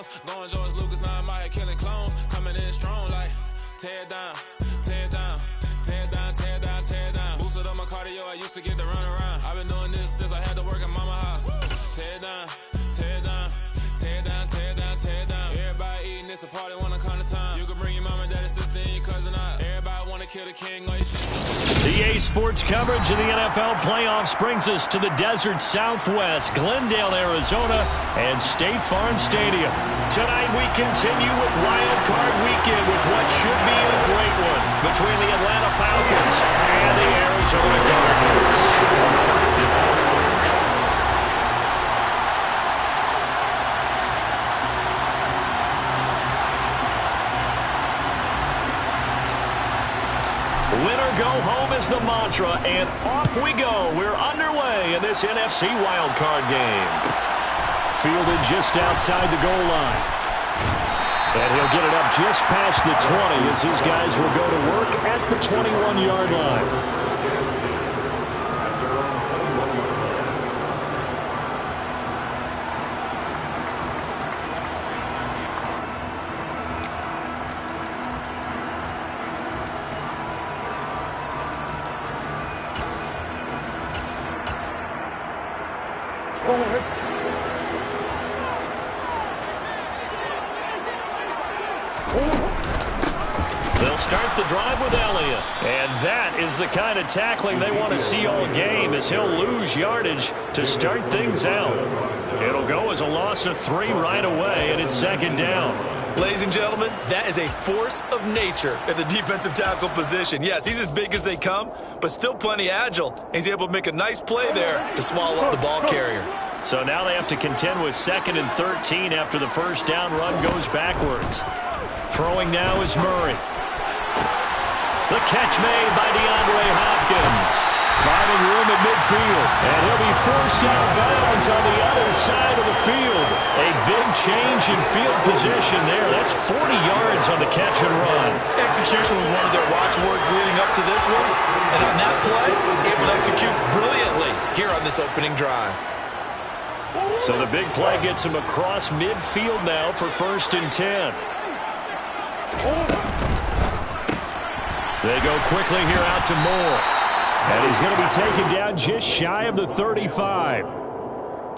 bones. Going George Lucas, now I'm out here killing clones. Coming in strong like tear down, tear down, tear down, tear down, tear down. Boosted up my cardio, I used to get to run around. I've been doing this since I had to work at mama house. Tear down, tear down, tear down, tear down, tear down. Everybody eating, it's a party, wanna come to time. You can bring your mom and daddy, sister, and your cousin out. Everybody wanna kill the king or your shit. EA Sports coverage of the NFL playoffs brings us to the desert Southwest, Glendale, Arizona, and State Farm Stadium. Tonight we continue with Wild Card Weekend with what should be a great one between the Atlanta Falcons and the Arizona Cardinals. Winner go home is the mantra, and off we go. We're underway in this NFC wildcard game. Fielded just outside the goal line. And he'll get it up just past the 20 as his guys will go to work at the 21-yard line. They'll start the drive with Elliott. And that is the kind of tackling they want to see all game, as he'll lose yardage to start things out. It'll go as a loss of 3 right away, and it's second down. Ladies and gentlemen, that is a force of nature at the defensive tackle position. Yes, he's as big as they come, but still plenty agile. He's able to make a nice play there to swallow up the ball carrier. So now they have to contend with 2nd and 13 after the first down run goes backwards. Throwing now is Murray. The catch made by DeAndre Hopkins. Finding room at midfield. And he'll be forced out of bounds on the other side of the field. A big change in field position there. That's 40 yards on the catch and run. Execution was one of their watchwords leading up to this one. And on that play, able to execute brilliantly here on this opening drive. So the big play gets him across midfield now for 1st and 10. They go quickly here out to Moore. And he's going to be taken down just shy of the 35.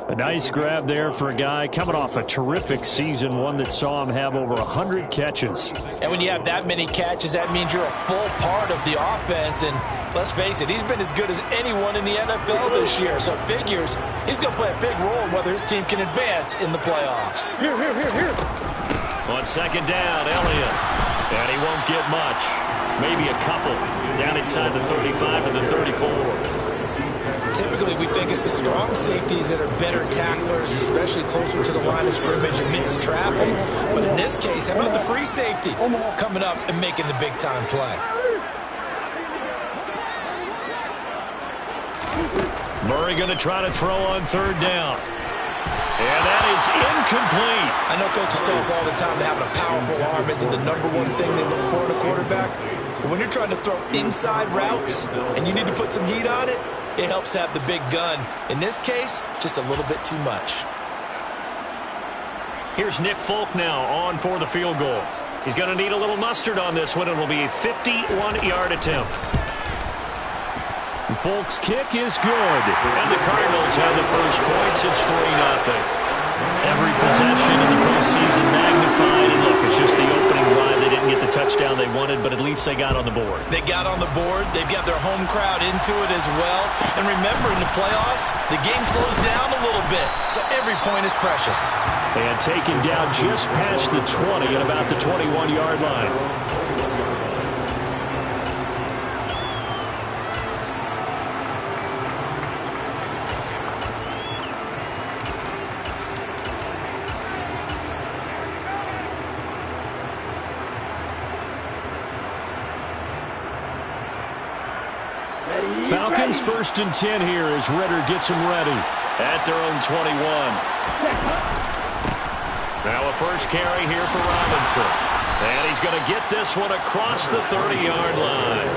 A nice grab there for a guy coming off a terrific season, one that saw him have over 100 catches. And when you have that many catches, that means you're a full part of the offense. And let's face it, he's been as good as anyone in the NFL this year. So it figures he's going to play a big role in whether his team can advance in the playoffs. Here. On second down, Elliott. And he won't get much. Maybe a couple down inside the 35 and the 34. Typically, we think it's the strong safeties that are better tacklers, especially closer to the line of scrimmage amidst traffic. But in this case, how about the free safety coming up and making the big-time play? Murray going to try to throw on 3rd down. And that is incomplete. I know coaches tell us all the time that having a powerful arm isn't the #1 thing they look for in a quarterback. But when you're trying to throw inside routes and you need to put some heat on it, it helps have the big gun. In this case, just a little bit too much. Here's Nick Folk now on for the field goal. He's going to need a little mustard on this one. It will be a 51-yard attempt. Folk's kick is good. And the Cardinals have the first points. It's 3-0. Every possession in the postseason magnified. And look, it's just the opening drive. They didn't get the touchdown they wanted, but at least they got on the board. They got on the board. They've got their home crowd into it as well. And remember, in the playoffs, the game slows down a little bit. So every point is precious. And taken down just past the 20 at about the 21-yard line. Falcons 1st and 10 here as Ritter gets them ready at their own 21. Now a first carry here for Robinson. And he's going to get this one across the 30-yard line.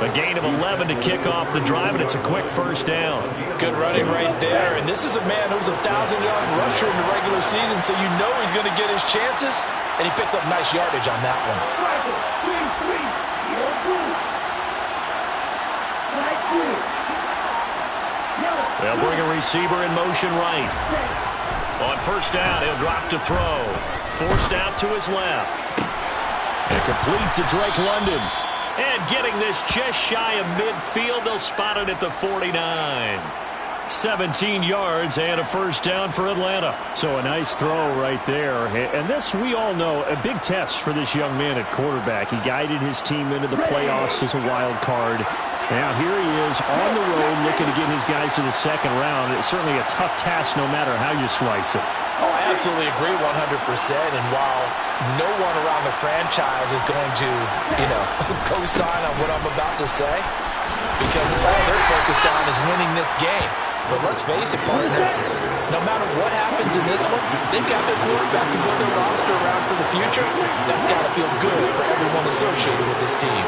A gain of 11 to kick off the drive, and it's a quick first down. Good running right there. And this is a man who was a 1,000-yard rusher in the regular regular season, so you know he's going to get his chances, and he picks up nice yardage on that one. They'll bring a receiver in motion right. On first down, he'll drop to throw. Forced out to his left. And complete to Drake London. And getting this just shy of midfield, they'll spot it at the 49. 17 yards and a first down for Atlanta. So a nice throw right there. And this, we all know, a big test for this young man at quarterback. He guided his team into the playoffs as a wild card. Now here he is on the road looking to get his guys to the second round. It's certainly a tough task no matter how you slice it. Oh, I absolutely agree 100%. And while no one around the franchise is going to, co-sign on what I'm about to say, because all they're focused on is winning this game. But let's face it, partner, no matter what happens in this one, they've got their quarterback to build their roster around for the future. That's got to feel good for everyone associated with this team.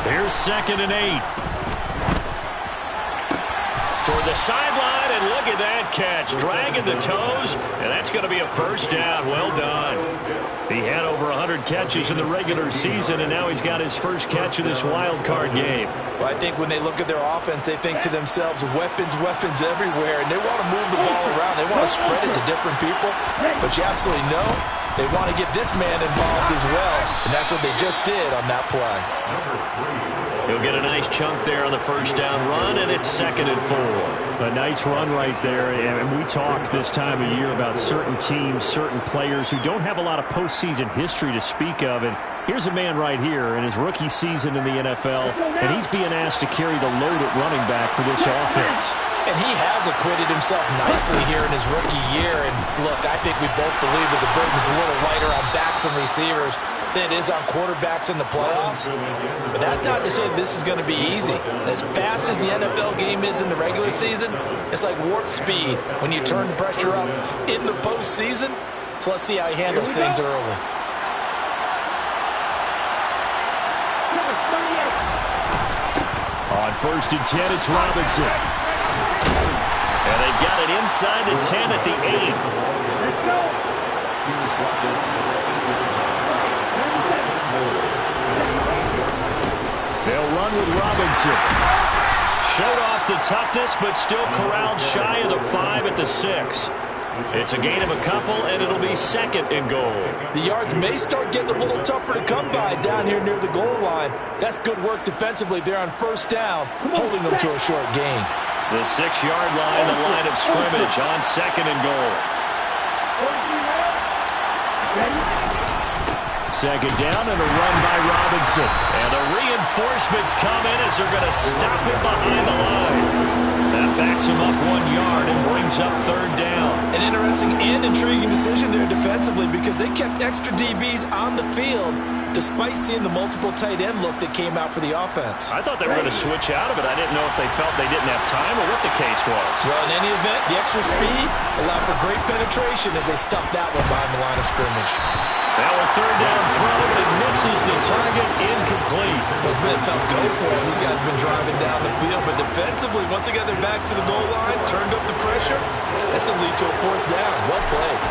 Here's 2nd and 8. Toward the sideline, and look at that catch. Dragging the toes, and that's going to be a first down. Well done. He had over 100 catches in the regular season, and now he's got his first catch of this wild card game. Well, I think when they look at their offense, they think to themselves, weapons, weapons everywhere, and they want to move the ball around. They want to spread it to different people, but you absolutely know they want to get this man involved as well, and that's what they just did on that play. He'll get a nice chunk there on the first down run, and it's 2nd and 4. A nice run right there, and we talked this time of year about certain teams, certain players who don't have a lot of postseason history to speak of, and here's a man right here in his rookie season in the NFL, and he's being asked to carry the load at running back for this offense. And he has acquitted himself nicely here in his rookie year, and look, I think we both believe that the burden's a little lighter on backs and receivers than it is on quarterbacks in the playoffs. But that's not to say this is going to be easy. As fast as the NFL game is in the regular season, it's like warp speed when you turn the pressure up in the postseason. So let's see how he handles things early. On 1st and 10, it's Robinson. And they've got it inside the 10 at the 8. They'll run with Robinson. Showed off the toughness, but still corralled shy of the 5 at the 6. It's a gain of a couple, and it'll be 2nd and goal. The yards may start getting a little tougher to come by down here near the goal line. That's good work defensively there on first down, holding them to a short gain. The 6-yard line, the line of scrimmage on 2nd and goal. 2nd down and a run by Robinson. And the reinforcements come in as they're going to stop him behind the line. That backs him up 1 yard and brings up 3rd down. An interesting and intriguing decision there defensively because they kept extra DBs on the field despite seeing the multiple tight end look that came out for the offense. I thought they were going to switch out of it. I didn't know if they felt they didn't have time or what the case was. Well, in any event, the extra speed allowed for great penetration as they stuffed that one behind the line of scrimmage. Now a 3rd down throw, but it misses the target, incomplete. Well, it's been a tough go for them. These guys have been driving down the field, but defensively, once they got their backs to the goal line, turned up the pressure, that's going to lead to a 4th down. Well played.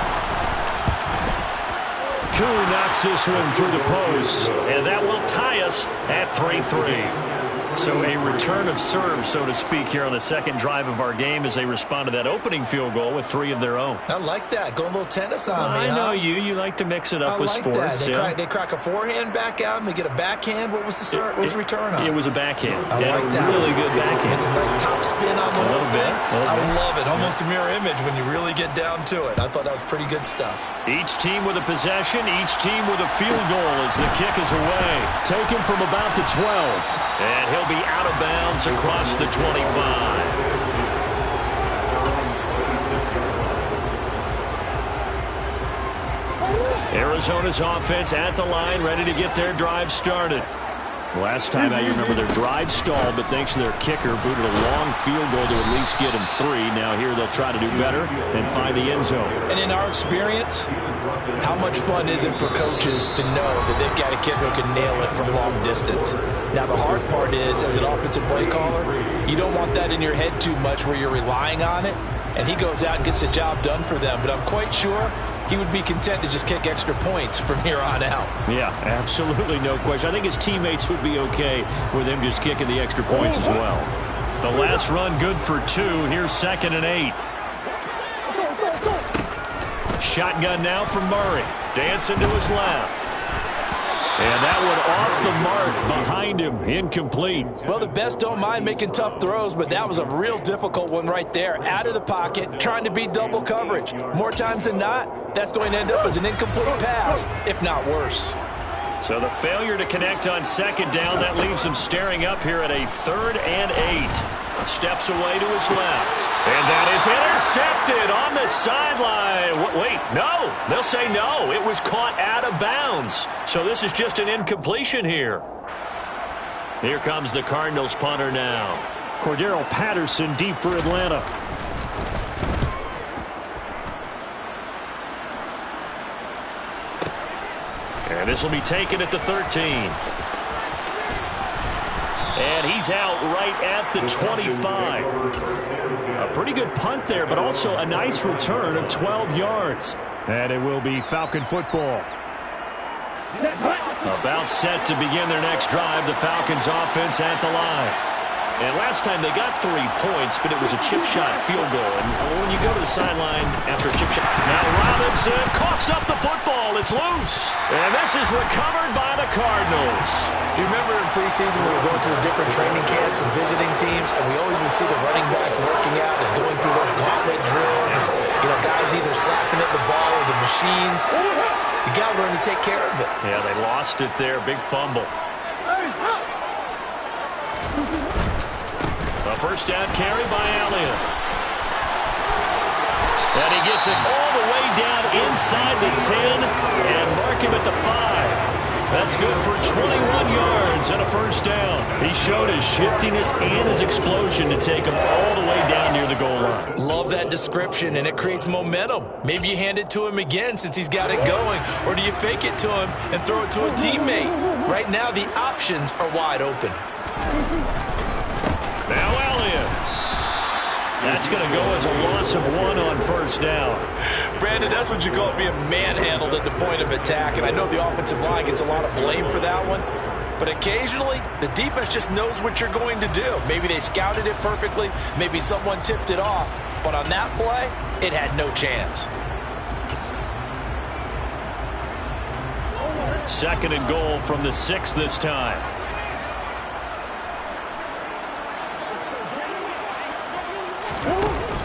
Koo knocks this one through the post, and that will tie us at 3-3. So a return of serve, so to speak, here on the 2nd drive of our game as they respond to that opening field goal with 3 of their own. I like that. Going a little tennis on me, I know you. You like to mix it up with sports. That. They crack a forehand back out and they get a backhand. What was the return on? It was a backhand. I like that. Really good backhand. It's a nice top spin on the little bit. I love it. Almost a mirror image when you really get down to it. I thought that was pretty good stuff. Each team with a possession, each team with a field goal as the kick is away. Taken from about the 12. And he'll be out of bounds across the 25. Arizona's offense at the line, ready to get their drive started. Last time out, you remember their drive stalled, but thanks to their kicker, booted a long field goal to at least get him 3. Now here they'll try to do better and find the end zone. And in our experience, how much fun is it for coaches to know that they've got a kicker who can nail it from long distance? Now the hard part is, as an offensive play caller, you don't want that in your head too much where you're relying on it, and he goes out and gets the job done for them. But I'm quite sure he would be content to just kick extra points from here on out. Yeah, absolutely no question. I think his teammates would be okay with him just kicking the extra points as well. The last run good for 2. Here's 2nd and 8. Shotgun now from Murray. Dancing to his left. And that one off the mark behind him. Incomplete. Well, the best don't mind making tough throws, but that was a real difficult one right there. Out of the pocket, trying to beat double coverage. More times than not, that's going to end up as an incomplete pass, if not worse. So the failure to connect on 2nd down, that leaves him staring up here at a 3rd and 8. Steps away to his left. And that is intercepted on the sideline. Wait, no. They'll say no. It was caught out of bounds. So this is just an incompletion here. Here comes the Cardinals punter now. Cordero Patterson deep for Atlanta. And this will be taken at the 13. And he's out right at the 25. A pretty good punt there, but also a nice return of 12 yards. And it will be Falcon football. About set to begin their next drive, the Falcons offense at the line. And last time they got 3 points, but it was a chip shot field goal. And when you go to the sideline after a chip shot. Now Robinson coughs up the football. It's loose. And this is recovered by the Cardinals. Do you remember in preseason when we were going to the different training camps and visiting teams, and we always would see the running backs working out and going through those gauntlet drills, and guys either slapping at the ball or the machines. You got to learn to take care of it. Yeah, they lost it there. Big fumble. A first down carry by Elliott. And he gets it all the way down inside the 10 and mark him at the 5. That's good for 21 yards and a first down. He showed his shiftiness and his explosion to take him all the way down near the goal line. Love that description, and it creates momentum. Maybe you hand it to him again since he's got it going, or do you fake it to him and throw it to a teammate? Right now, the options are wide open. Now Elliott. That's going to go as a loss of 1 on first down. Brandon, that's what you call being manhandled at the point of attack, and I know the offensive line gets a lot of blame for that one, but occasionally the defense just knows what you're going to do. Maybe they scouted it perfectly, maybe someone tipped it off, but on that play, it had no chance. 2nd and goal from the 6 this time.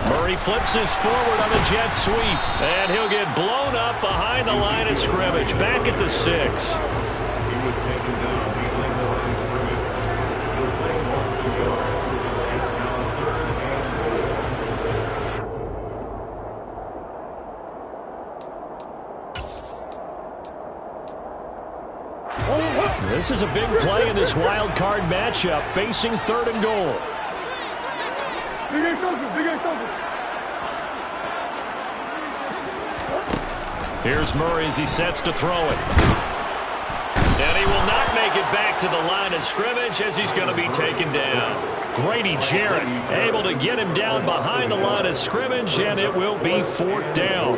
Murray flips his forward on the jet sweep, and he'll get blown up behind the line of scrimmage, back at the 6. This is a big play in this wild card matchup, facing 3rd and goal. Here's Murray as he sets to throw it. And he will not make it back to the line of scrimmage as he's going to be taken down. Grady Jarrett able to get him down behind the line of scrimmage, and it will be 4th down.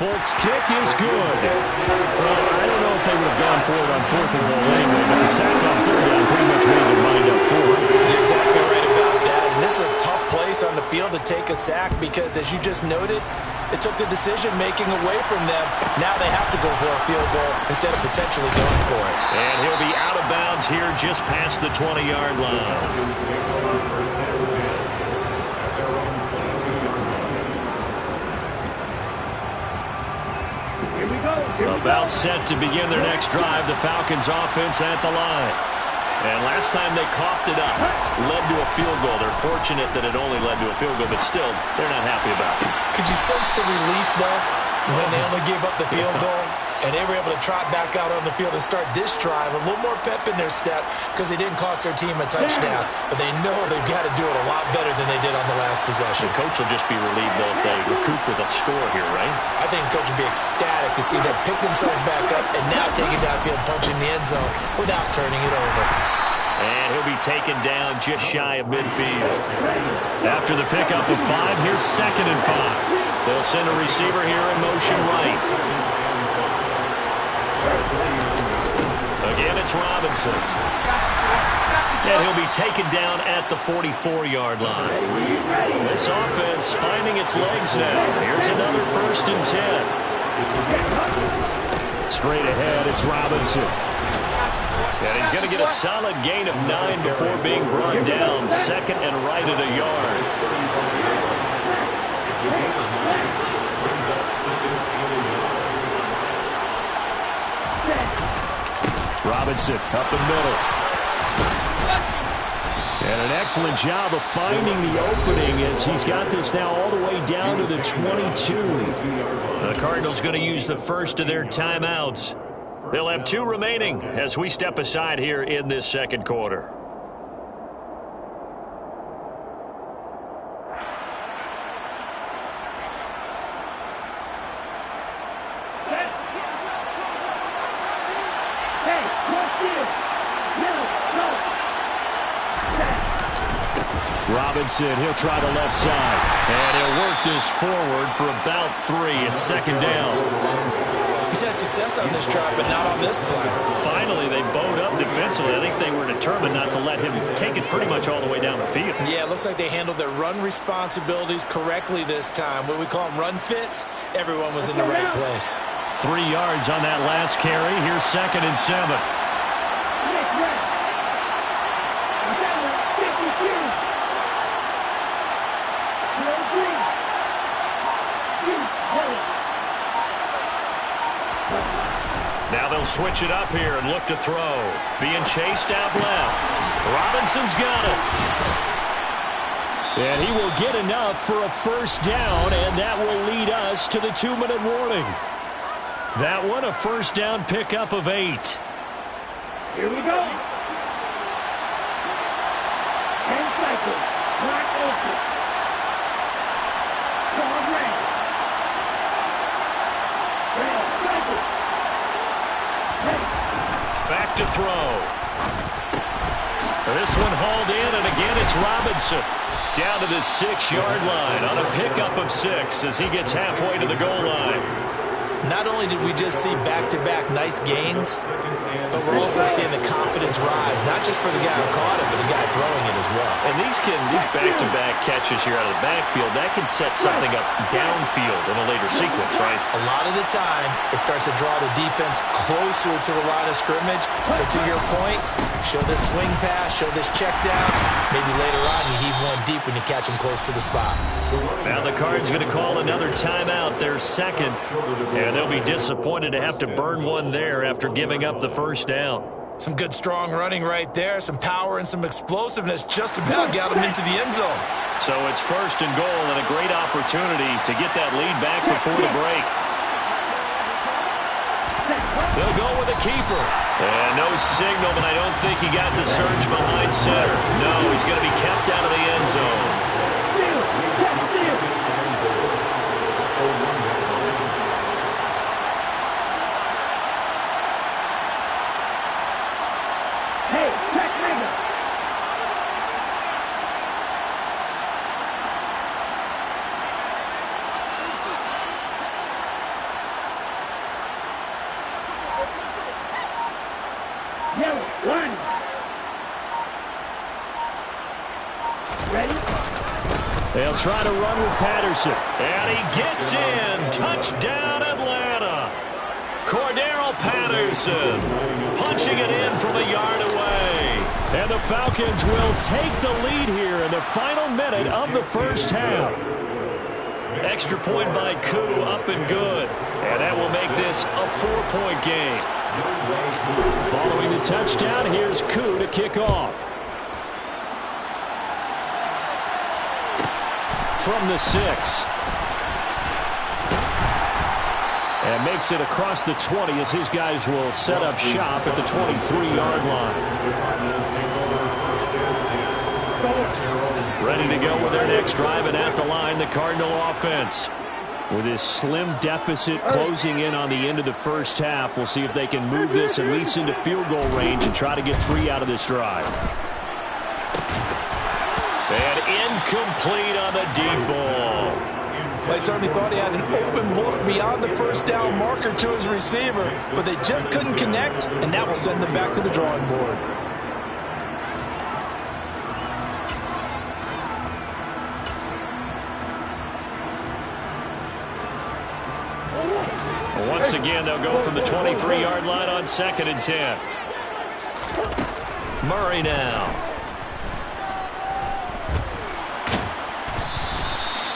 Folks, kick is good. Well, I don't know if they would have gone for it on 4th and goal anyway, but the sack on 3rd down pretty much made their mind up for it. You're exactly right about that. And this is a tough place on the field to take a sack because, as you just noted, it took the decision-making away from them. Now they have to go for a field goal instead of potentially going for it. And he'll be out of bounds here just past the 20-yard line. About set to begin their next drive, the Falcons offense at the line. And last time they coughed it up, led to a field goal. They're fortunate that it only led to a field goal, but still, they're not happy about it. Could you sense the relief, though? when they only gave up the field goal, and they were able to trot back out on the field and start this drive. A little more pep in their step because they didn't cost their team a touchdown, but they know they've got to do it a lot better than they did on the last possession. The coach will just be relieved, though, if they recoup with a score here, right? I think the coach will be ecstatic to see them pick themselves back up and now take it downfield, punching the end zone without turning it over. And he'll be taken down just shy of midfield. After the pickup of 5, here's 2nd and 5. They'll send a receiver here in motion right. Again, it's Robinson. And he'll be taken down at the 44-yard line. This offense finding its legs now. Here's another 1st and 10. Straight ahead, it's Robinson. And he's going to get a solid gain of 9 before being brought down. 2nd and right at a yard. Robinson up the middle. And an excellent job of finding the opening as he's got this now all the way down to the 22. The Cardinals going to use the first of their timeouts. They'll have 2 remaining as we step aside here in this 2nd quarter. Robinson, he'll try the left side. And he'll work this forward for about 3. It's 2nd down. He's had success on this drive, but not on this play. Finally, they bowed up defensively. I think they were determined not to let him take it pretty much all the way down the field. Yeah, it looks like they handled their run responsibilities correctly this time. What we call them run fits, everyone was in the right place. 3 yards on that last carry. Here's 2nd and 7. Now they'll switch it up here and look to throw. Being chased out left. Robinson's got it. And he will get enough for a 1st down, and that will lead us to the 2-minute warning. That one, a 1st down pickup of 8. Here we go. 10 cycles. Clock open. Dog red. Red cycle. Back to throw. This one hauled in, and again it's Robinson. Down to the 6-yard line on a pickup of 6 as he gets halfway to the goal line. Not only did we just see back-to-back nice gains, but we're also seeing the confidence rise, not just for the guy who caught it, but the guy throwing it as well. And these back-to-back catches here out of the backfield, that can set something up downfield in a later sequence, right? A lot of the time, it starts to draw the defense closer to the line of scrimmage. So to your point, show this swing pass, show this check down. Maybe later on you heave one deep when you catch them close to the spot. Now the Cards going to call another timeout, their 2nd. And they'll be disappointed to have to burn one there after giving up the 1st down. Some good strong running right there, some power and some explosiveness just about got them into the end zone. So it's 1st and goal and a great opportunity to get that lead back before the break. They'll go with a keeper. And no signal, but I don't think he got the surge behind center. No, he's going to be kept out of the end zone. They'll try to run with Patterson. And he gets in. Touchdown, Atlanta. Cordero Patterson punching it in from a yard away. And the Falcons will take the lead here in the final minute of the 1st half. Extra point by Koo, up and good. And that will make this a 4-point game. Following the touchdown, here's Koo to kick off. From the 6. And makes it across the 20 as his guys will set up shop at the 23-yard line. Ready to go with their next drive, and at the line, the Cardinal offense. With this slim deficit closing in on the end of the first half, we'll see if they can move this at least into field goal range and try to get 3 out of this drive. And incomplete on the deep ball. They certainly thought he had an open look beyond the first down marker to his receiver, but they just couldn't connect, and that will send them back to the drawing board. Once again, they'll go from the 23-yard line on 2nd and 10. Murray now.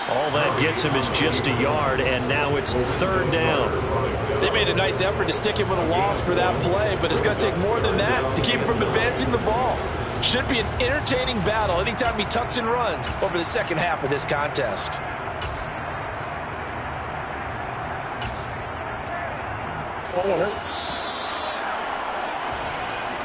All that gets him is just a yard, and now it's 3rd down. They made a nice effort to stick him with a loss for that play, but it's going to take more than that to keep him from advancing the ball. Should be an entertaining battle anytime he tucks and runs over the second half of this contest.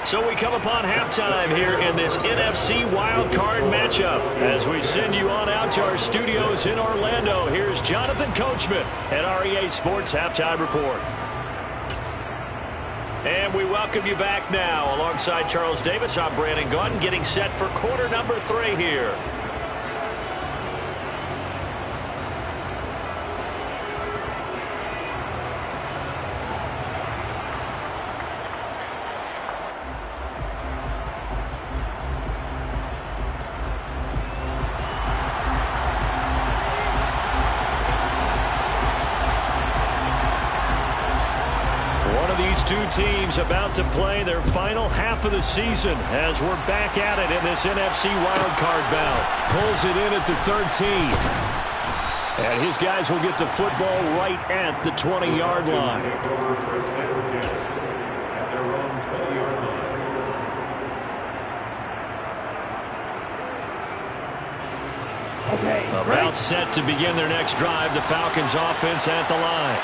So we come upon halftime here in this NFC wildcard matchup. As we send you on out to our studios in Orlando, here's Jonathan Coachman at REA Sports Halftime Report. And we welcome you back now. Alongside Charles Davis, I'm Brandon Gunn, getting set for quarter number 3 here. Two teams about to play their final half of the season as we're back at it in this NFC wildcard bout. Pulls it in at the 13. And his guys will get the football right at the 20-yard line. About set to begin their next drive, the Falcons offense at the line.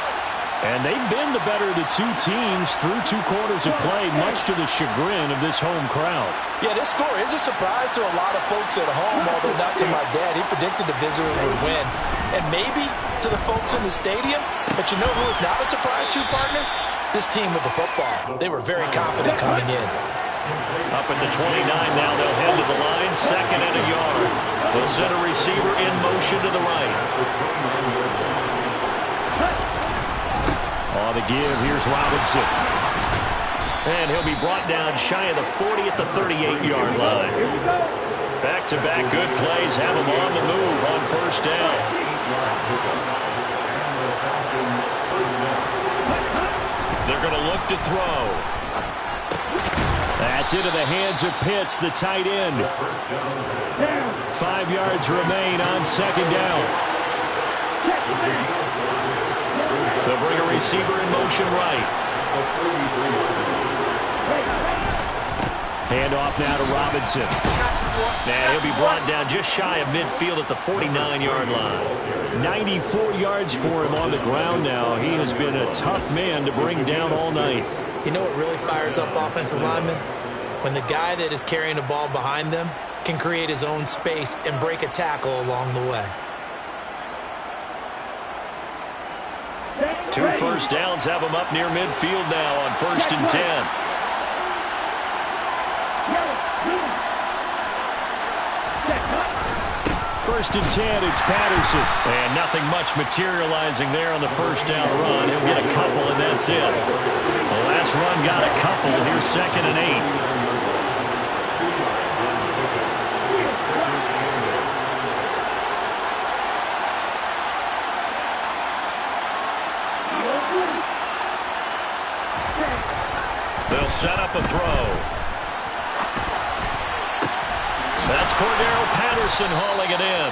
And they've been the better of the two teams through 2 quarters of play, much to the chagrin of this home crowd. Yeah, this score is a surprise to a lot of folks at home, although not to my dad. He predicted the visitor would win. And maybe to the folks in the stadium, but you know who is not a surprise to, partner? This team with the football. They were very confident coming in. Up at the 29 now, they'll head to the line, 2nd and a yard. They'll send a receiver in motion to the right. On the give, here's Robinson. And he'll be brought down shy of the 40 at the 38-yard line. Back-to-back good plays have him on the move on 1st down. They're going to look to throw. That's into the hands of Pitts, the tight end. 5 yards remain on 2nd down. They'll bring a receiver in motion right. Hand off now to Robinson. And he'll be brought down just shy of midfield at the 49-yard line. 94 yards for him on the ground now. He has been a tough man to bring down all night. You know what really fires up offensive linemen? When the guy that is carrying the ball behind them can create his own space and break a tackle along the way. 2 first downs have him up near midfield now on 1st and 10. First and 10, it's Patterson. And nothing much materializing there on the first down run. He'll get a couple, and that's it. The last run got a couple. Here's 2nd and 8. They'll set up a throw. That's Cordero Patterson hauling it in.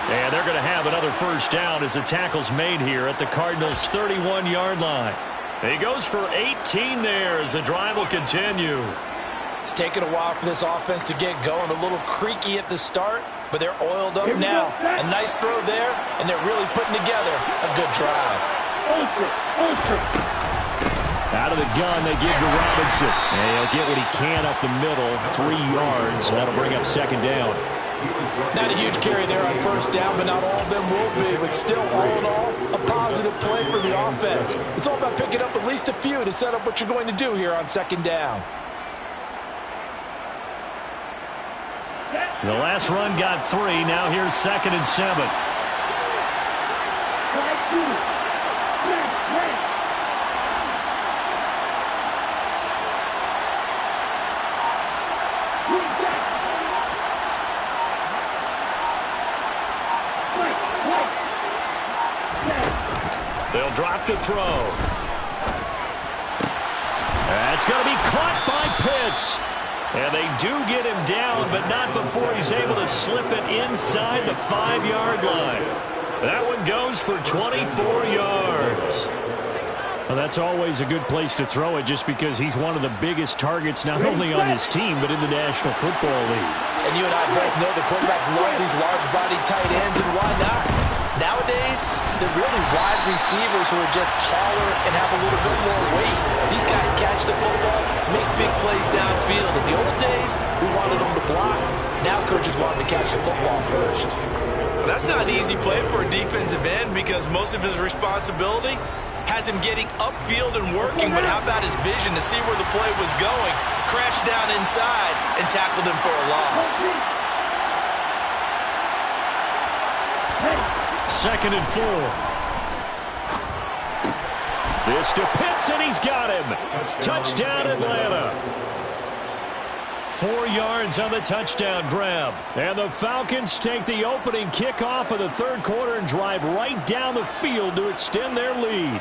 And they're going to have another first down as the tackle's made here at the Cardinals' 31-yard line. He goes for 18 there as the drive will continue. It's taken a while for this offense to get going. A little creaky at the start, but they're oiled up now. A nice throw there, and they're really putting together a good drive. ultra. Out of the gun, they give to Robinson. And he'll get what he can up the middle, 3 yards. That'll bring up second down. Not a huge carry there on first down, but not all of them will be. But still, all in all, a positive play for the offense. It's all about picking up at least a few to set up what you're going to do here on second down. The last run got 3. Now here's 2nd and 7. They'll drop to throw. That's going to be caught by Pitts. And they do get him down, but not before he's able to slip it inside the 5-yard line. That one goes for 24 yards. Well, that's always a good place to throw it just because he's one of the biggest targets not only on his team but in the National Football League. And you and I both know the quarterbacks love these large-bodied tight ends, and why not? Nowadays, they're really wide receivers who are just taller and have a little bit more weight. These guys catch the football, make big plays downfield. In the old days, we wanted them to block. Now coaches want them to catch the football first. Well, that's not an easy play for a defensive end because most of his responsibility has him getting upfield and working, but how about his vision to see where the play was going, crashed down inside, and tackled him for a loss. 2nd and 4. This to Pitts, and he's got him. Touchdown, Atlanta. 4 yards on the touchdown grab. And the Falcons take the opening kickoff of the 3rd quarter and drive right down the field to extend their lead.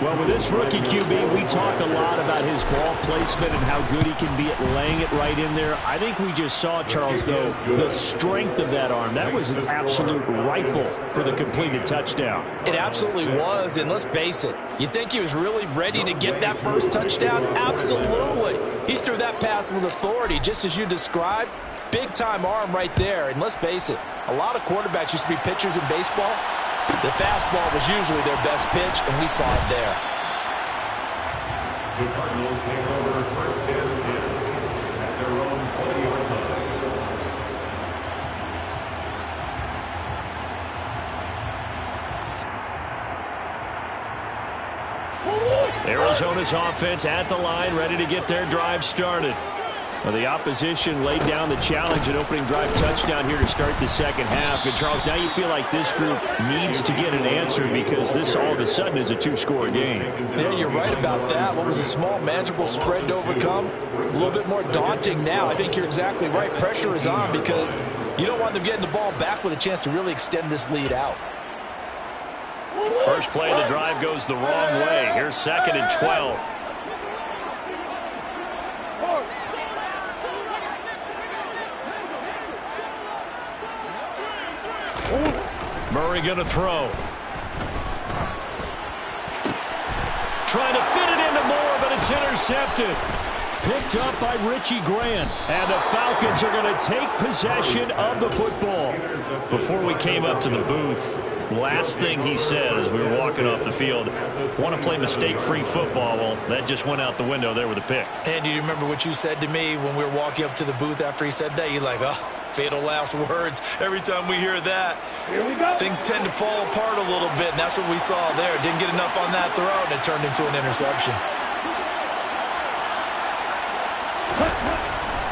Well, with this rookie QB, we talk a lot about his ball placement and how good he can be at laying it right in there. I think we just saw, Charles, though, the strength of that arm. That was an absolute rifle for the completed touchdown. It absolutely was, and let's face it, you think he was really ready to get that first touchdown? Absolutely. He threw that pass with authority, just as you described. Big-time arm right there, and let's face it, a lot of quarterbacks used to be pitchers in baseball. The fastball was usually their best pitch, and we saw it there. The Cardinals take over 1st and 10 at their own 20-yard line. Arizona's offense at the line, ready to get their drive started. Well, the opposition laid down the challenge, an opening drive touchdown here to start the 2nd half. And, Charles, now you feel like this group needs to get an answer because this all of a sudden is a 2-score game. Yeah, you're right about that. What was a small, manageable spread to overcome? A little bit more daunting now. I think you're exactly right. Pressure is on because you don't want them getting the ball back with a chance to really extend this lead out. First play of the drive goes the wrong way. Here's 2nd and 12. Murray going to throw. Trying to fit it into Moore, but it's intercepted. Picked up by Richie Grant. And the Falcons are going to take possession of the football. Before we came up to the booth, last thing he said as we were walking off the field, want to play mistake-free football. Well, that just went out the window there with a pick. And do you remember what you said to me when we were walking up to the booth after he said that? You're like, oh, fatal last words. Every time we hear that, things tend to fall apart a little bit, and that's what we saw there. Didn't get enough on that throw, and it turned into an interception.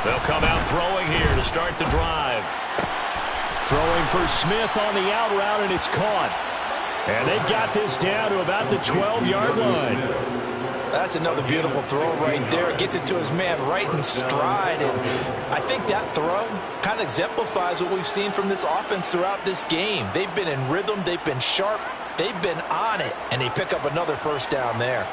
They'll come out throwing here to start the drive. Throwing for Smith on the out route, and it's caught. And they've got this down to about the 12-yard line. That's another beautiful throw right there. It gets it to his man right in stride. And I think that throw kind of exemplifies what we've seen from this offense throughout this game. They've been in rhythm. They've been sharp. They've been on it. And they pick up another first down there.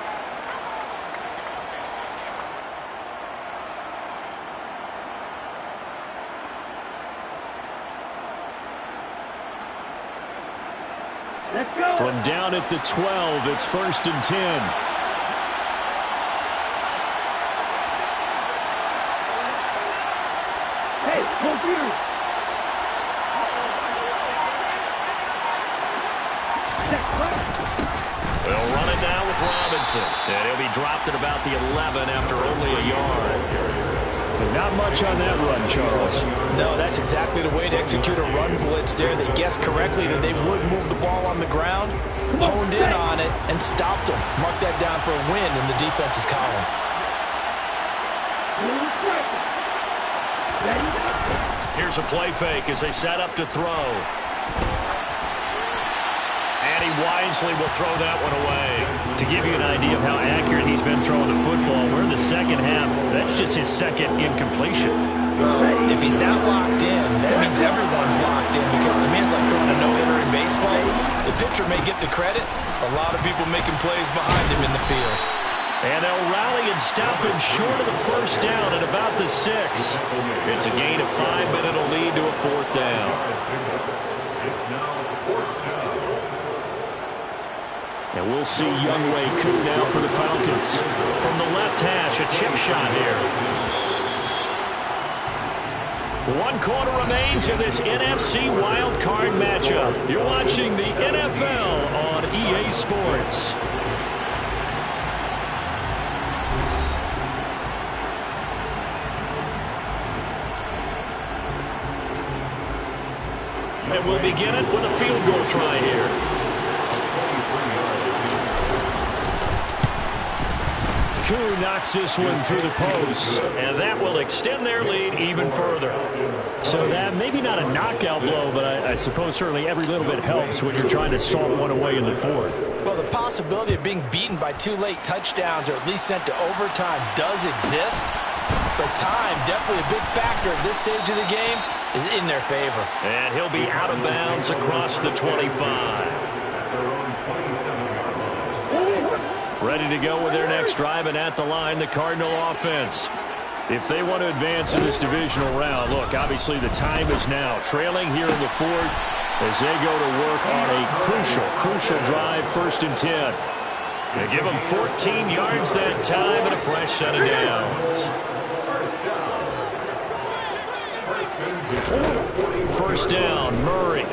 Let's go. From down at the 12, it's 1st and 10. Hey, computer. Check, right. Johnson. And he'll be dropped at about the 11 after only a yard. Not much on that run, Charles. No, that's exactly the way to execute a run blitz there. They guessed correctly that they would move the ball on the ground, honed in on it, and stopped them. Mark that down for a win in the defense's column. Here's a play fake as they set up to throw. And he wisely will throw that one away. To give you an idea of how accurate he's been throwing the football, we're in the second half. That's just his second incompletion. Well, if he's not locked in, that means everyone's locked in, because to me it's like throwing a no-hitter in baseball. The pitcher may get the credit. A lot of people making plays behind him in the field. And they'll rally and stop him short of the first down at about the 6. It's a gain of 5, but it'll lead to a 4th down. It's now 4th down. And we'll see Younghoe Koo now for the Falcons. From the left hash, a chip shot here. 1 quarter remains in this NFC Wild Card matchup. You're watching the NFL on EA Sports. And we'll begin it with a field goal try here. Koo knocks this one through the post. And that will extend their lead even further. So that maybe not a knockout blow, but I suppose certainly every little bit helps when you're trying to salt one away in the 4th. Well, the possibility of being beaten by 2 late touchdowns or at least sent to overtime does exist. But time, definitely a big factor at this stage of the game, is in their favor. And he'll be out of bounds across the 25. Their own 27-yard line. Ready to go with their next drive, and at the line, the Cardinal offense. If they want to advance in this divisional round, look, obviously the time is now. Trailing here in the 4th as they go to work on a crucial drive, 1st and 10. They give them 14 yards that time and a fresh set of downs. First down, Murray.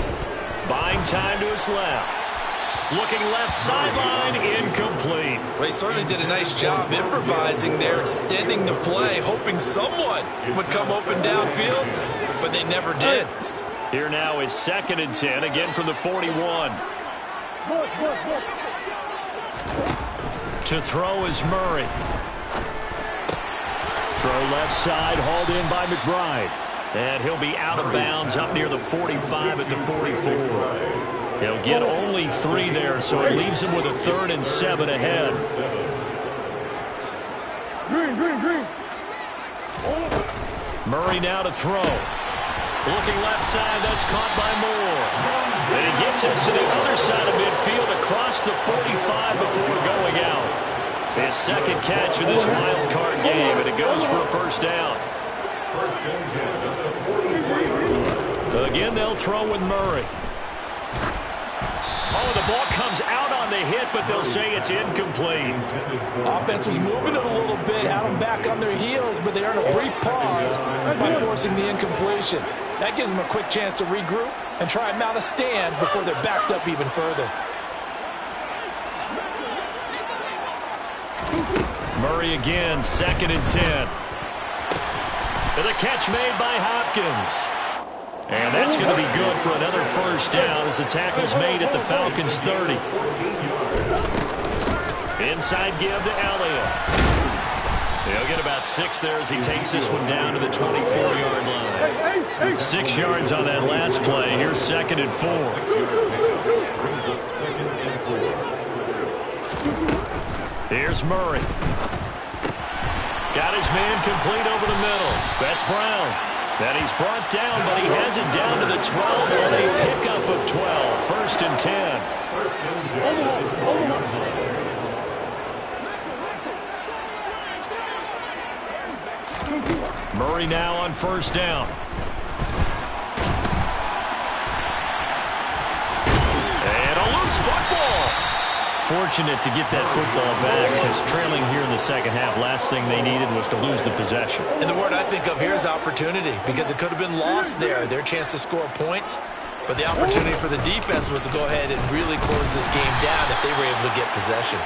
Buying time to his left. Looking left sideline, incomplete. Well, he certainly did a nice job improvising there, extending the play, hoping someone would come open downfield, but they never did. Here now is 2nd and 10, again from the 41. To throw is Murray. Throw left side, hauled in by McBride. And he'll be out of bounds up near the 45 at the 44. He'll get only 3 there, so it leaves him with a 3rd and 7 ahead. Murray now to throw. Looking left side, that's caught by Moore. And he gets us to the other side of midfield across the 45 before going out. His 2nd catch of this wild card game, and it goes for a 1st down. Again, they'll throw with Murray. Oh, the ball comes out on the hit, but they'll say it's incomplete. Offense was moving it a little bit, had them back on their heels, but they earned a brief pause by forcing the incompletion. That gives them a quick chance to regroup and try and mount a stand before they're backed up even further. Murray again, 2nd and 10. The catch made by Hopkins. And that's going to be good for another 1st down as the tackle's made at the Falcons' 30. Inside give to Elliott. He'll get about 6 there as he takes this one down to the 24-yard line. 6 yards on that last play. Here's 2nd and 4. Brings up 2nd and 4. Here's Murray. Got his man complete over the middle. That's Brown. And he's brought down, but he has it down to the 12 on a pickup of 12. 1st and 10. Murray now on 1st down. And a loose football. Fortunate to get that football back, because trailing here in the 2nd half, last thing they needed was to lose the possession. And the word I think of here is opportunity, because it could have been lost there, their chance to score points. But the opportunity for the defense was to go ahead and really close this game down if they were able to get possession.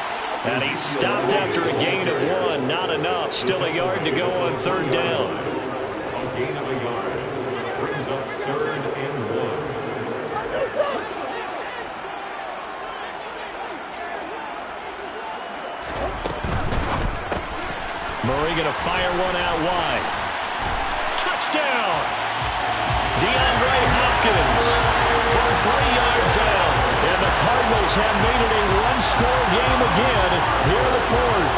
And he stopped after a gain of 1. Not enough. Still a yard to go on third down. A gain of a yard. Brings up 3rd and 1. Murray going to fire one out wide. Touchdown! DeAndre Hopkins for 3 yards out. And the Cardinals have made it a one-score game again here in the 4th.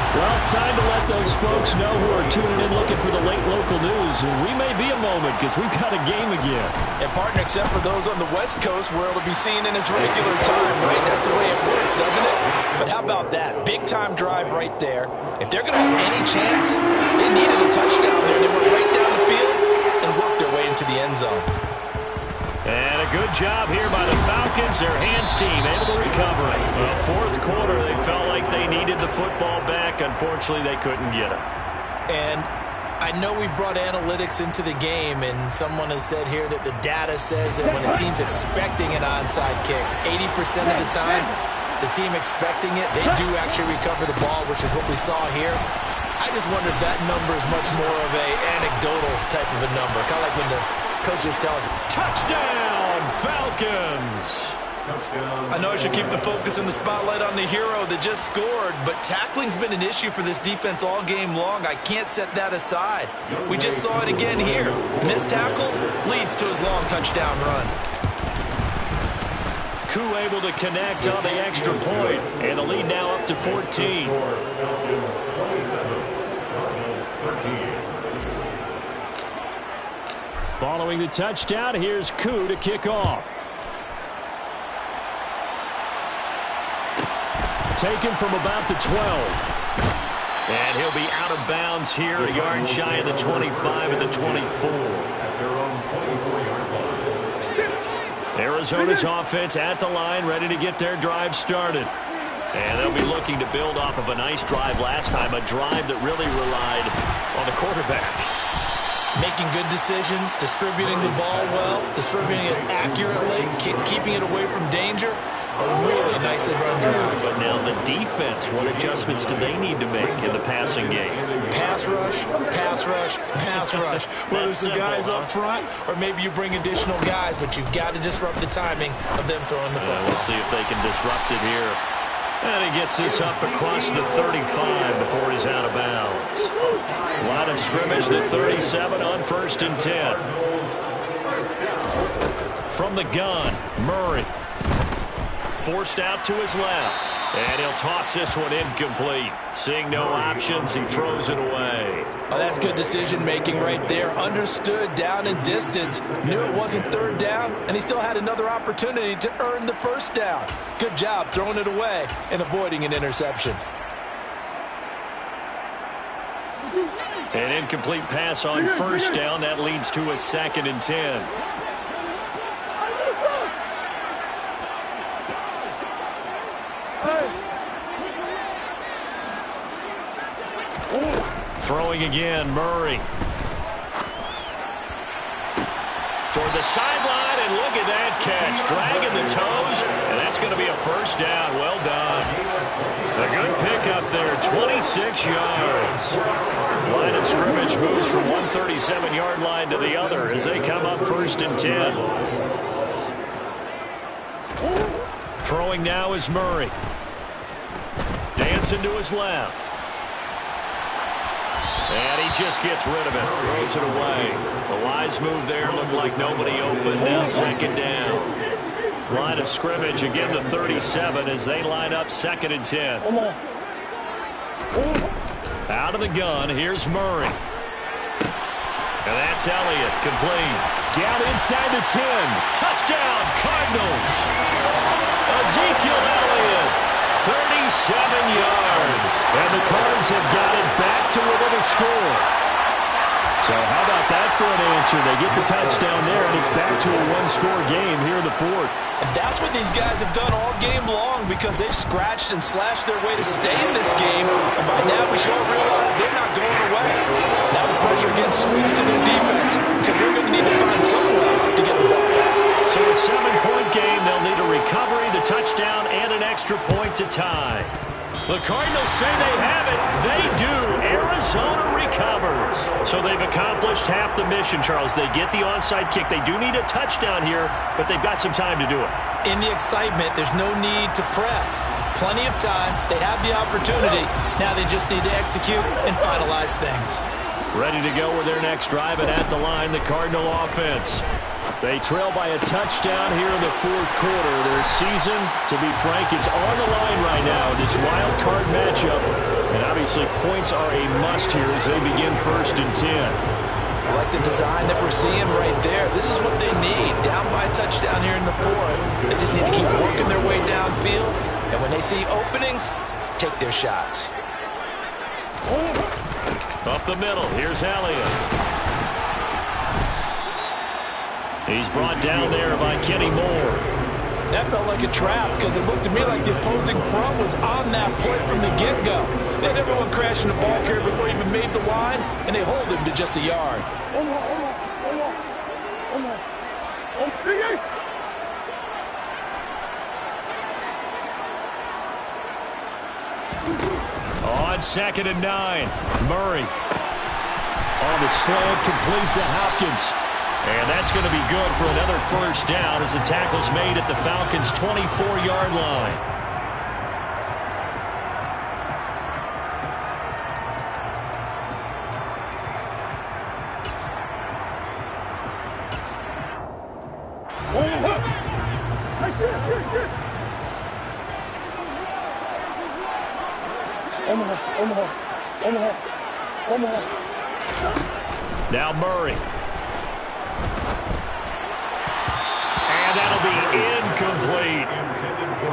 Well, time to let those folks know who are tuning in looking for the late local news. We may be a moment because we've got a game again. And partner, except for those on the West Coast where it'll be seen in its regular time, right? That's the way it works, doesn't it? But how about that? Big-time drive right there. If they're going to have any chance, they needed a touchdown there. They went right down the field and worked their way into the end zone. And a good job here by the Falcons. Their hands team able to recover it. Well, 4th quarter, they felt like they needed the football back. Unfortunately, they couldn't get it. And I know we brought analytics into the game, and someone has said here that the data says that when a team's expecting an onside kick, 80% of the time, the team expecting it, they do actually recover the ball, which is what we saw here. I just wonder if that number is much more of a anecdotal type of a number, kind of like when the coaches tell us, touchdown, Falcons! Touchdown. I know I should keep the focus and the spotlight on the hero that just scored, but tackling's been an issue for this defense all game long. I can't set that aside. We just saw it again here. Missed tackles leads to his long touchdown run. Koo able to connect on the extra point, and the lead now up to 14. Falcons 27, Cardinals 13. Following the touchdown, here's Koo to kick off. Taken from about the 12. And he'll be out of bounds here, a yard shy of the 25 and the 24. At their own 24-yard line. Arizona's offense at the line, ready to get their drive started. And they'll be looking to build off of a nice drive last time, a drive that really relied on the quarterback. Making good decisions, distributing the ball well, distributing it accurately, keeping it away from danger. A really nicely run drive. But now the defense, what adjustments do they need to make in the passing game? Pass rush, pass rush, pass rush. Whether it's the guys up front or maybe you bring additional guys, but you've got to disrupt the timing of them throwing the football. We'll see if they can disrupt it here. And he gets this up across the 35 before he's out of bounds. Line of scrimmage, the 37 on 1st and 10. From the gun, Murray. Forced out to his left. And he'll toss this one incomplete. Seeing no options, he throws it away. Oh, that's good decision-making right there. Understood down and distance. Knew it wasn't 3rd down, and he still had another opportunity to earn the 1st down. Good job throwing it away and avoiding an interception. An incomplete pass on 1st down. That leads to a 2nd and 10. Throwing again, Murray. Toward the sideline, and look at that catch. Dragging the toes, and that's going to be a 1st down. Well done. A good pickup there, 26 yards. Line of scrimmage moves from one 37-yard line to the other as they come up 1st and 10. Throwing now is Murray. Dancing to his left. And he just gets rid of it. Throws it away. A wise move there. Looked like nobody open. Now 2nd down. Line of scrimmage. Again, the 37 as they line up 2nd and 10. Out of the gun. Here's Murray. And that's Elliott. Complete. Down inside the 10. Touchdown, Cardinals. Ezekiel Elliott. 37 yards. And the Cards have got it back to within a score. So how about that for an answer? They get the touchdown there, and it's back to a one-score game here in the 4th. And that's what these guys have done all game long because they've scratched and slashed their way to stay in this game. And by now we should all realize they're not going away. Now the pressure again swings to their defense because they're going to need to find some way to get the ball back. So a 7-point game. They'll need a recovery, the touchdown, and an extra point to tie. The Cardinals say they have it. They do. Arizona recovers. So they've accomplished half the mission, Charles. They get the onside kick. They do need a touchdown here, but they've got some time to do it. In the excitement, there's no need to press. Plenty of time. They have the opportunity. Now they just need to execute and finalize things. Ready to go with their next drive, and at the line, the Cardinal offense. They trail by a touchdown here in the fourth quarter. Their season, to be frank, it's on the line right now in this wild card matchup. And obviously points are a must here as they begin 1st and 10. I like the design that we're seeing right there. This is what they need. Down by a touchdown here in the fourth. They just need to keep working their way downfield. And when they see openings, take their shots. Up the middle, here's Elliott. He's brought down there by Kenny Moore. That felt like a trap because it looked to me like the opposing front was on that play from the get-go. They had everyone crashing the ball carrier before he even made the line, and they hold him to just a yard. On 2nd and 9, Murray. On the slant, complete to Hopkins. And that's going to be good for another first down as the tackle's made at the Falcons' 24-yard line. Now Murray. And that'll be incomplete.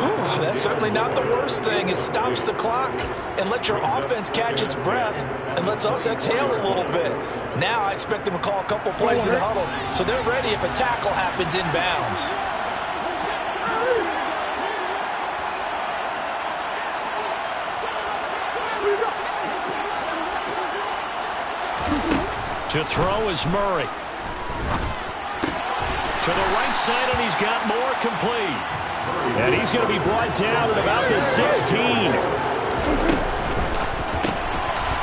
Whew, that's certainly not the worst thing. It stops the clock and lets your offense catch its breath and lets us exhale a little bit. Now I expect them to call a couple plays in the huddle so they're ready if a tackle happens inbounds. To throw is Murray. To the right side, and he's got Moore complete. And he's going to be brought down at about the 16.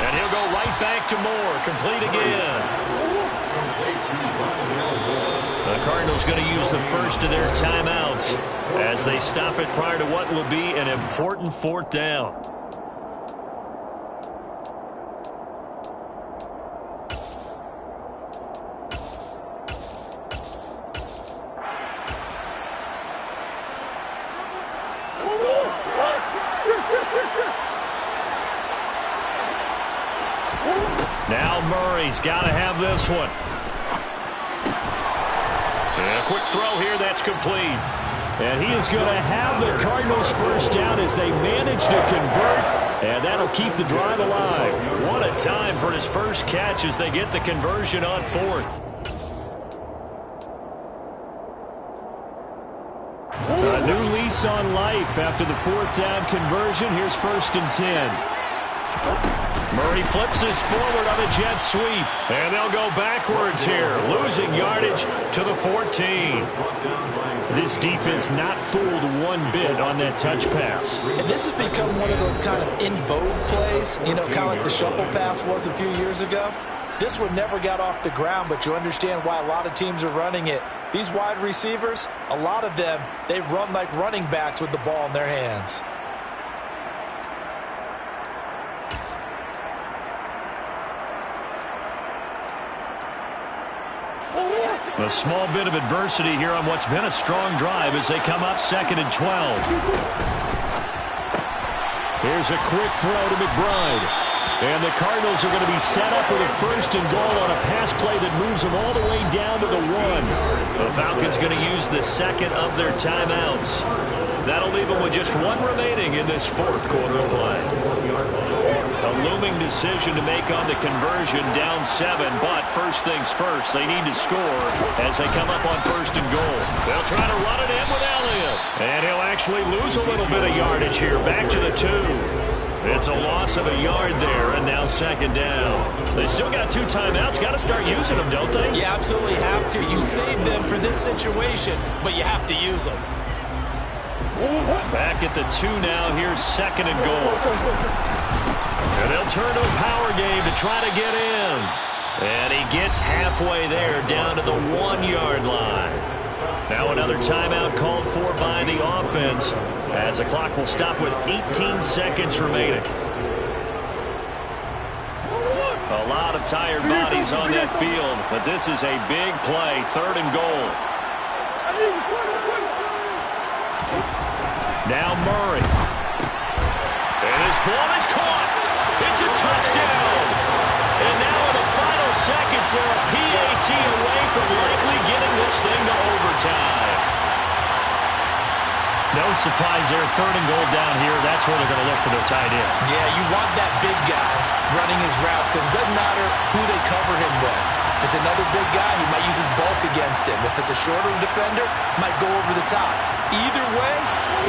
And he'll go right back to Moore, complete again. The Cardinals going to use the first of their timeouts as they stop it prior to what will be an important 4th down. Now Murray's got to have this one. And a quick throw here, that's complete. And he is going to have the Cardinals first down as they manage to convert. And that'll keep the drive alive. What a time for his first catch as they get the conversion on 4th. A new lease on life after the 4th down conversion. Here's 1st and 10. Murray flips this forward on a jet sweep. And they'll go backwards here, losing yardage to the 14. This defense not fooled one bit on that touch pass. And this has become one of those kind of in vogue plays, you know, kind of like the shuffle pass was a few years ago. This one never got off the ground, but you understand why a lot of teams are running it. These wide receivers, a lot of them, they run like running backs with the ball in their hands. A small bit of adversity here on what's been a strong drive as they come up 2nd and 12. Here's a quick throw to McBride. And the Cardinals are going to be set up with a 1st and goal on a pass play that moves them all the way down to the 1. The Falcons going to use the 2nd of their timeouts. That'll leave them with just 1 remaining in this 4th quarter of play. A looming decision to make on the conversion, down 7, but first things first, they need to score as they come up on 1st and goal. They'll try to run it in with Elliott. And he'll actually lose a little bit of yardage here, back to the 2. It's a loss of a yard there, and now second down. They still got 2 timeouts. Got to start using them, don't they? You absolutely have to. You save them for this situation, but you have to use them. Back at the 2 now. Here's second and goal. And they'll turn to a power game to try to get in. And he gets halfway there, down to the 1-yard line. Now another timeout called for by the offense, as the clock will stop with 18 seconds remaining. A lot of tired bodies on that field, but this is a big play, 3rd and goal. Now Murray. And his ball is caught. It's a touchdown. And now in the final seconds, they're a PAT away from likely getting this thing to overtime. No surprise there. 3rd and goal down here. That's where they're going to look for their tight end. Yeah, you want that big guy running his routes because it doesn't matter who they cover him with. If it's another big guy, he might use his bulk against him. If it's a shorter defender, might go over the top. Either way,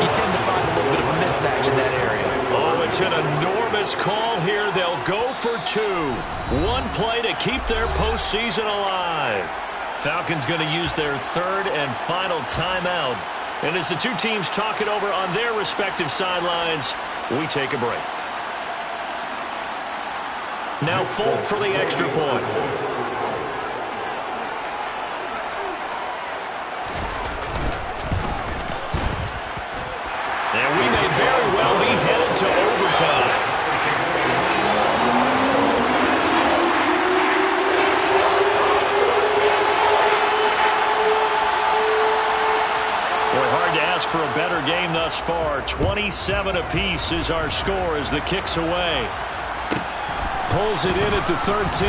you tend to find a little bit of a mismatch in that area. Oh, it's an enormous call here. They'll go for 2. 1 play to keep their postseason alive. Falcons going to use their 3rd and final timeout. And as the 2 teams talk it over on their respective sidelines, we take a break. Now Folk for the extra point. And we may very well be headed to overtime. Boy, hard to ask for a better game thus far. 27 apiece is our score as the kick's away. Pulls it in at the 13.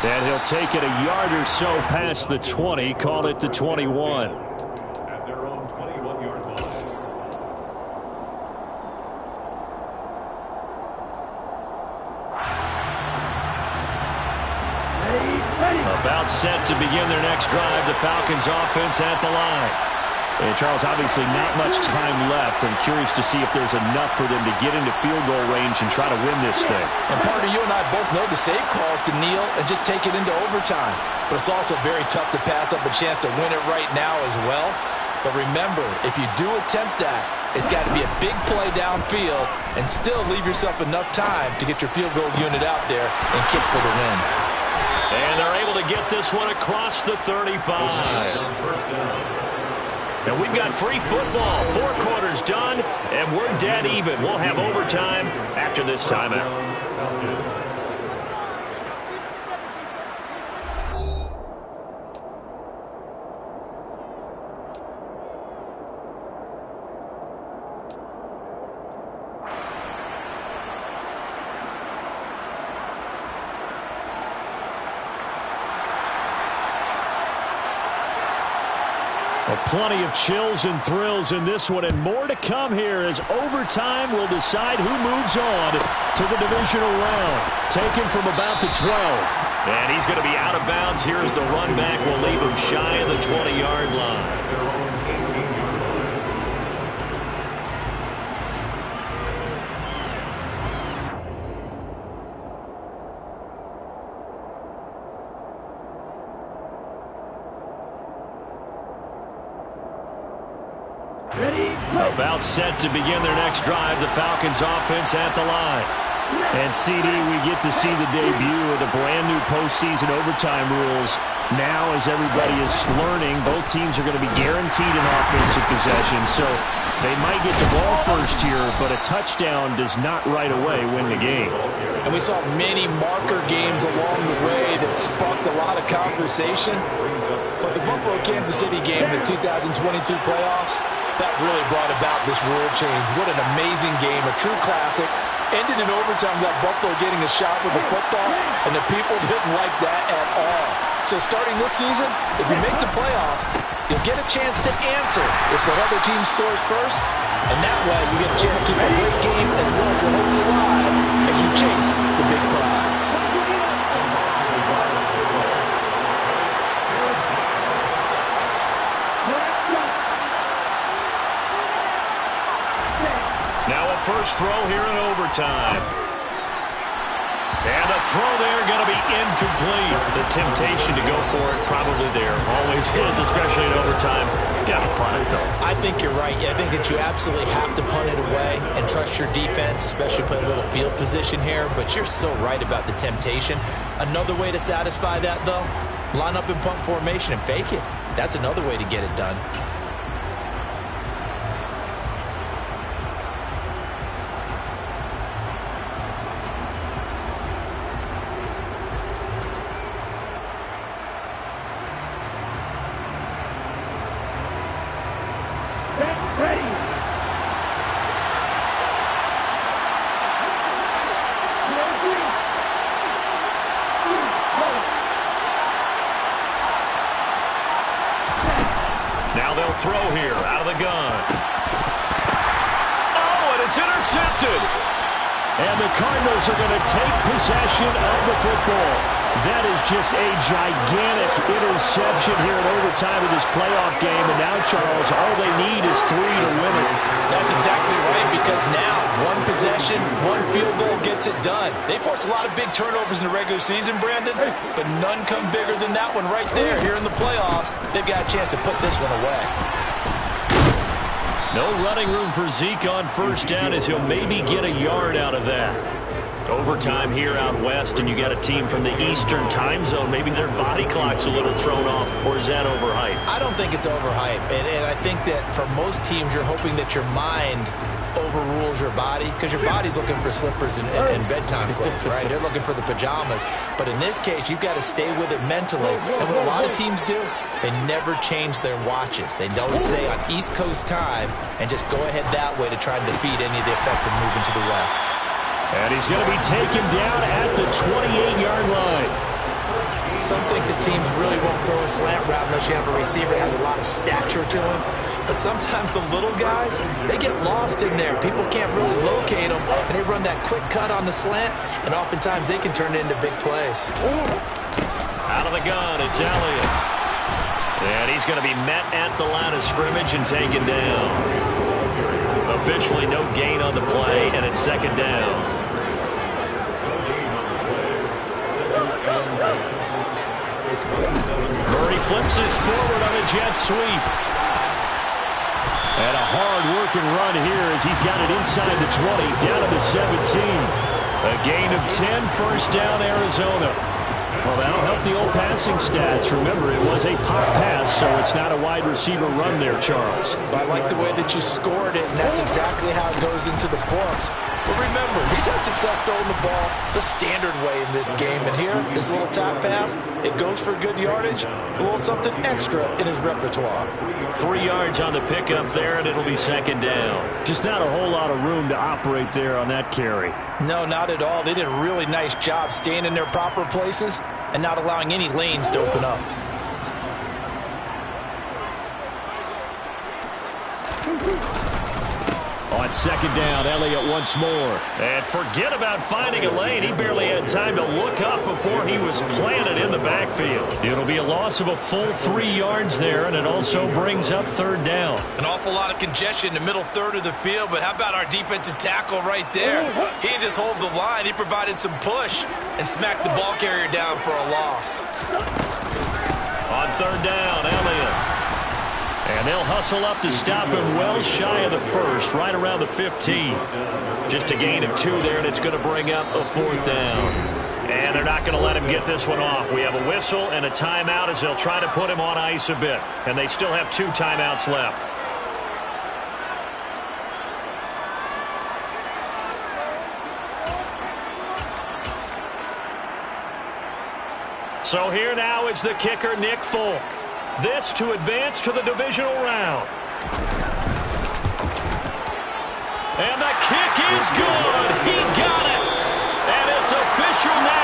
And he'll take it a yard or so past the 20. Call it the 21. At their own 21-yard line. About set to begin their next drive. The Falcons offense at the line. And Charles, obviously not much time left. I'm curious to see if there's enough for them to get into field goal range and try to win this thing. And partner, you and I both know the save calls to kneel and just take it into overtime. But it's also very tough to pass up a chance to win it right now as well. But remember, if you do attempt that, it's got to be a big play downfield and still leave yourself enough time to get your field goal unit out there and kick for the win. And they're able to get this one across the 35. And we've got free football. 4 quarters done, and we're dead even. We'll have overtime after this timeout. Plenty of chills and thrills in this one, and more to come here as overtime will decide who moves on to the divisional round. Taken from about the 12. And he's going to be out of bounds. Here's the run back. Will leave him shy of the 20-yard line. About set to begin their next drive. The Falcons offense at the line. And CD, we get to see the debut of the brand new postseason overtime rules. Now, as everybody is learning, both teams are going to be guaranteed an offensive possession. So they might get the ball first here, but a touchdown does not right away win the game. And we saw many marker games along the way that sparked a lot of conversation. But the Buffalo-Kansas City game in the 2022 playoffs, that really brought about this rule change. What an amazing game, a true classic. Ended in overtime without Buffalo getting a shot with the football, and the people didn't like that at all. So starting this season, if you make the playoffs, you'll get a chance to answer if the other team scores first, and that way you get a chance to keep a great game as well as your hopes alive as you chase the big prize. Now a first throw here in overtime. And the throw there going to be incomplete. The temptation to go for it probably there. Always is, especially in overtime. Got to punt it, though. I think you're right. I think that you absolutely have to punt it away and trust your defense, especially play a little field position here. But you're so right about the temptation. Another way to satisfy that, though, line up in punt formation and fake it. That's another way to get it done. Now they'll throw here out of the gun. Oh, and it's intercepted. And the Cardinals are going to take possession of the football. That is just a gigantic interception here in overtime of this playoff game. And now, Charles, all they need is 3 to win it. That's exactly right, because now one possession, one field goal gets it done. They force a lot of big turnovers in the regular season, Brandon, but none come bigger than that one right there here in the playoffs. They've got a chance to put this one away. No running room for Zeke on first down as he'll maybe get a yard out of that. Overtime here out west, and you got a team from the Eastern time zone. Maybe their body clock's a little thrown off, or is that overhyped? I don't think it's overhyped, and I think that for most teams, you're hoping that your mind overrules your body, because your body's looking for slippers and bedtime clothes, right? They're looking for the pajamas. But in this case, you've got to stay with it mentally. And what a lot of teams do, they never change their watches. They always say on East Coast time and just go ahead that way to try and defeat any of the effects of moving to the West. And he's going to be taken down at the 28-yard line. Some think the teams really won't throw a slant route unless you have a receiver that has a lot of stature to him. But sometimes the little guys, they get lost in there. People can't really locate them, and they run that quick cut on the slant, and oftentimes they can turn it into big plays. Out of the gun, it's Elliott. And he's going to be met at the line of scrimmage and taken down. Officially no gain on the play, and it's second down. Murray flips this forward on a jet sweep. And a hard-working run here as he's got it inside the 20, down to the 17. A gain of 10, first down, Arizona. Well, that'll help the old passing stats. Remember, it was a pop pass, so it's not a wide receiver run there, Charles. I like the way that you scored it, and that's exactly how it goes into the books. But remember, he's had success throwing the ball the standard way in this game. And here, this little top pass, it goes for good yardage, a little something extra in his repertoire. 3 yards on the pickup there, and it'll be second down. Just not a whole lot of room to operate there on that carry. No, not at all. They did a really nice job staying in their proper places and not allowing any lanes to open up. On second down, Elliott once more. And forget about finding a lane. He barely had time to look up before he was planted in the backfield. It'll be a loss of a full 3 yards there, and it also brings up third down. An awful lot of congestion in the middle third of the field, but how about our defensive tackle right there? He didn't just hold the line. He provided some push and smacked the ball carrier down for a loss. On third down, Elliott. And they'll hustle up to stop him well shy of the first, right around the 15. Just a gain of 2 there, and it's going to bring up a fourth down. And they're not going to let him get this one off. We have a whistle and a timeout as they'll try to put him on ice a bit. And they still have 2 timeouts left. So here now is the kicker, Nick Folk. This to advance to the divisional round. And the kick is good. He got it. And it's official now.